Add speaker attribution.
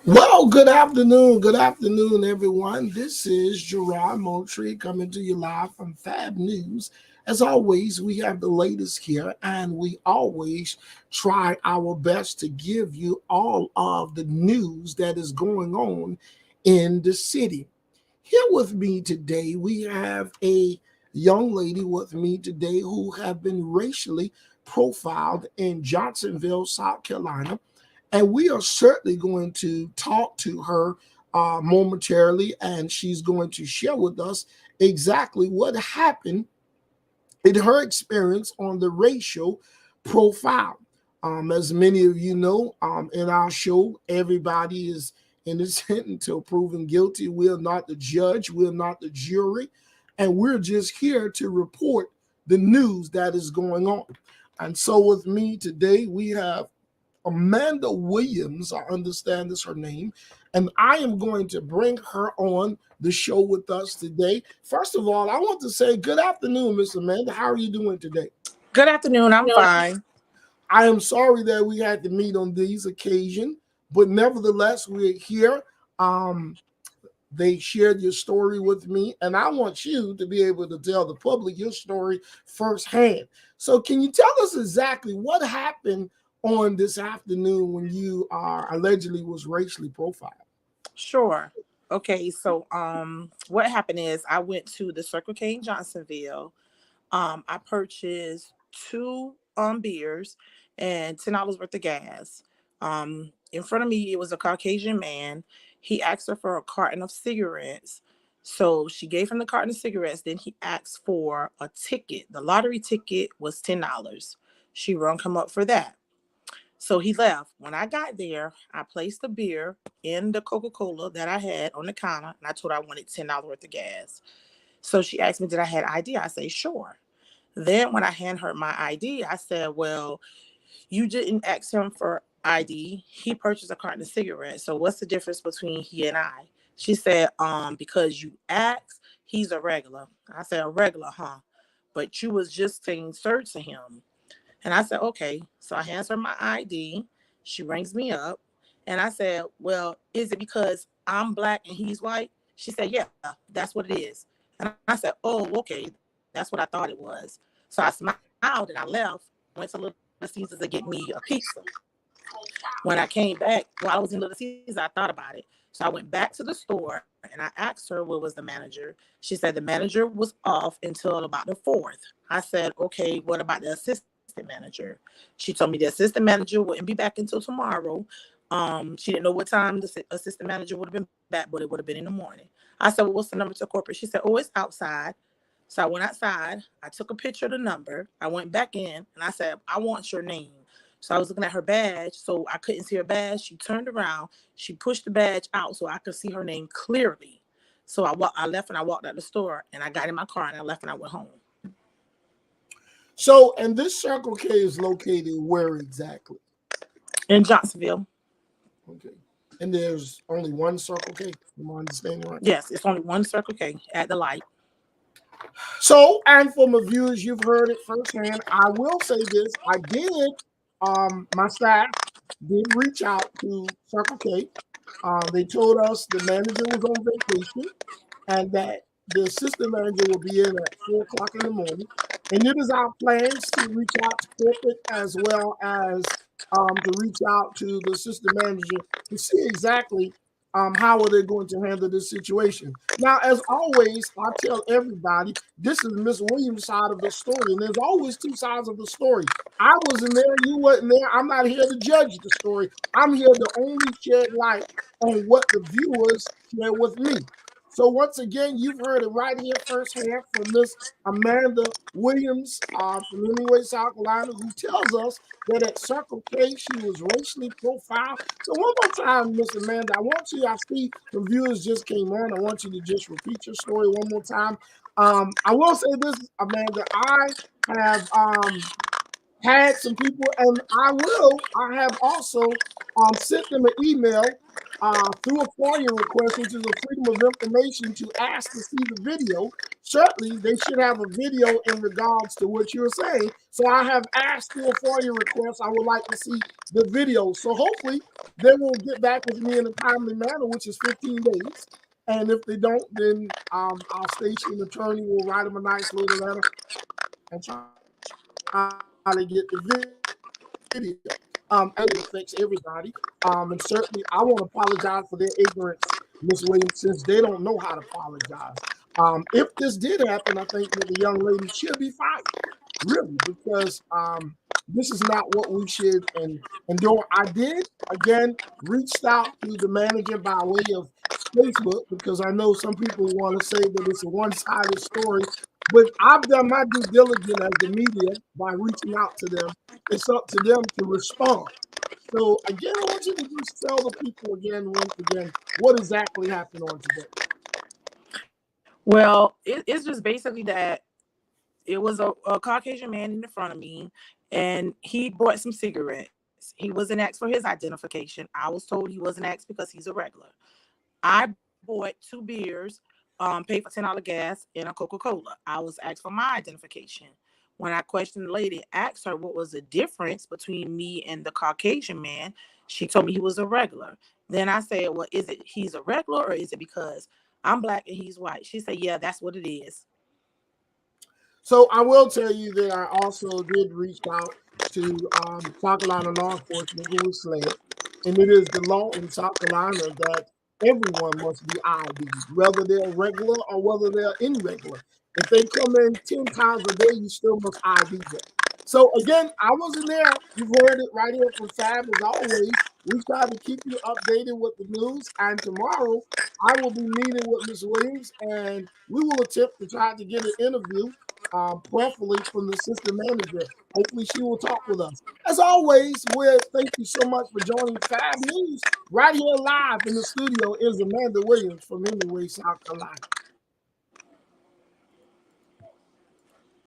Speaker 1: Well, good afternoon, everyone. This is Gerard Moultrie coming to you live from Fab News. As always, we have the latest here, and we always try our best to give you all of the news that is going on in the city. Here with me today, we have a young lady with me today who have been racially profiled in Johnsonville, South Carolina, and we are certainly going to talk to her momentarily, and she's going to share with us exactly what happened in her experience on the racial profile. As many of you know, in our show, everybody is innocent until proven guilty. We're not the judge, we're not the jury, and we're just here to report the news that is going on. And so, with me today, we have Amanda Williams, I understand is her name, and I am going to bring her on the show with us today. First of all, I want to say good afternoon, Miss Amanda. How are you doing today?
Speaker 2: Good afternoon. I'm fine.
Speaker 1: I am sorry that we had to meet on these occasions, but nevertheless, we're here. Um, they shared your story with me, and I want you to be able to tell the public your story firsthand. So, can you tell us exactly what happened on this afternoon when you allegedly was racially profiled?
Speaker 2: Sure. Okay, so what happened is I went to the Circle K in Johnsonville. I purchased two beers and $10 worth of gas. In front of me it was a Caucasian man. He asked her for a carton of cigarettes. So she gave him the carton of cigarettes. Then he asked for a ticket. The lottery ticket was $10. She rung him up for that. So he left. When I got there, I placed the beer in the Coca-Cola that I had on the counter, and I told her I wanted $10 worth of gas. So she asked me, did I have ID? I say, sure. Then when I hand her my ID, I said, well, you didn't ask him for ID. He purchased a carton of cigarettes. So what's the difference between he and I? She said, because you asked, he's a regular. I said, a regular, huh? But you was just saying sir to him. And I said, okay. So I hands her my ID. She rings me up. And I said, well, is it because I'm black and he's white? She said, yeah, that's what it is. And I said, oh, okay. That's what I thought it was. So I smiled and I left, went to Little Caesars to get me a pizza. When I came back, while I was in Little Caesars, I thought about it. So I went back to the store and I asked her what was the manager. She said the manager was off until about the 4th. I said, okay, what about the assistant manager? She told me the assistant manager wouldn't be back until tomorrow. She didn't know what time the assistant manager would have been back, but it would have been in the morning. I said, well, what's the number to corporate? She said, oh, it's outside. So I went outside. I took a picture of the number. I went back in and I said, I want your name. So I was looking at her badge, so I couldn't see her badge. She turned around. She pushed the badge out so I could see her name clearly. So I left and I walked out the store and I got in my car and I left and I went home.
Speaker 1: So, and this Circle K is located where exactly?
Speaker 2: In Johnsonville.
Speaker 1: Okay. And there's only one Circle K, am I understanding right?
Speaker 2: Yes, it's only one Circle K at the light.
Speaker 1: So, and from the viewers, you've heard it firsthand. I will say this: I did. My staff did reach out to Circle K. They told us the manager was on vacation and that the assistant manager will be in at 4 o'clock in the morning. And it is our plans to reach out to corporate as well as to reach out to the assistant manager to see exactly how are they going to handle this situation. Now, as always, I tell everybody this is Miss Williams' side of the story, and there's always two sides of the story. I wasn't there, you wasn't there. I'm not here to judge the story. I'm here to only shed light on what the viewers share with me. So once again, you've heard it right here firsthand from Miss Amanda Williams from Hemingway, South Carolina, who tells us that at Circle K she was racially profiled. So one more time, Miss Amanda, I see the viewers just came on. I want you to just repeat your story one more time. I will say this, Amanda, I have had some people, and I have also sent them an email through a FOIA request, which is a freedom of information, to ask to see the video. Certainly, they should have a video in regards to what you're saying. So I have asked through a FOIA request, I would like to see the video. So hopefully they will get back with me in a timely manner, which is 15 days. And if they don't, then our station attorney will write them a nice little letter and try to get the video. It affects everybody. And certainly I want to apologize for their ignorance, Miss Williams, since they don't know how to apologize. If this did happen, I think that the young lady should be fired, really, because this is not what we should endure. I did again reached out to the manager by way of Facebook because I know some people want to say that it's a one-sided story, but I've done my due diligence as the media by reaching out to them. It's up to them to respond. So again, I want you to just tell the people again, once again, what exactly happened on today.
Speaker 2: Well, it's just basically that it was a Caucasian man in the front of me, and he bought some cigarettes. He wasn't asked for his identification. I was told he wasn't asked because he's a regular. I bought 2 beers, paid for $10 gas and a Coca-Cola. I was asked for my identification. When I questioned the lady, asked her what was the difference between me and the Caucasian man, she told me he was a regular. Then I said, well, is it he's a regular or is it because I'm black and he's white? She said, yeah, that's what it is.
Speaker 1: So I will tell you that I also did reach out to South Carolina law enforcement who was SLED, and it is the law in South Carolina that everyone must be ID'd, whether they're regular or whether they're irregular. If they come in 10 times a day, you still must ID them. So again, I wasn't there. You've heard it right here from Fab as always. We try to keep you updated with the news, and tomorrow I will be meeting with Ms. Williams, and we will attempt to try to get an interview, preferably from the assistant manager. Hopefully, she will talk with us. As always, thank you so much for joining Fab News. Right here live in the studio is Amanda Williams from Hemingway, South Carolina.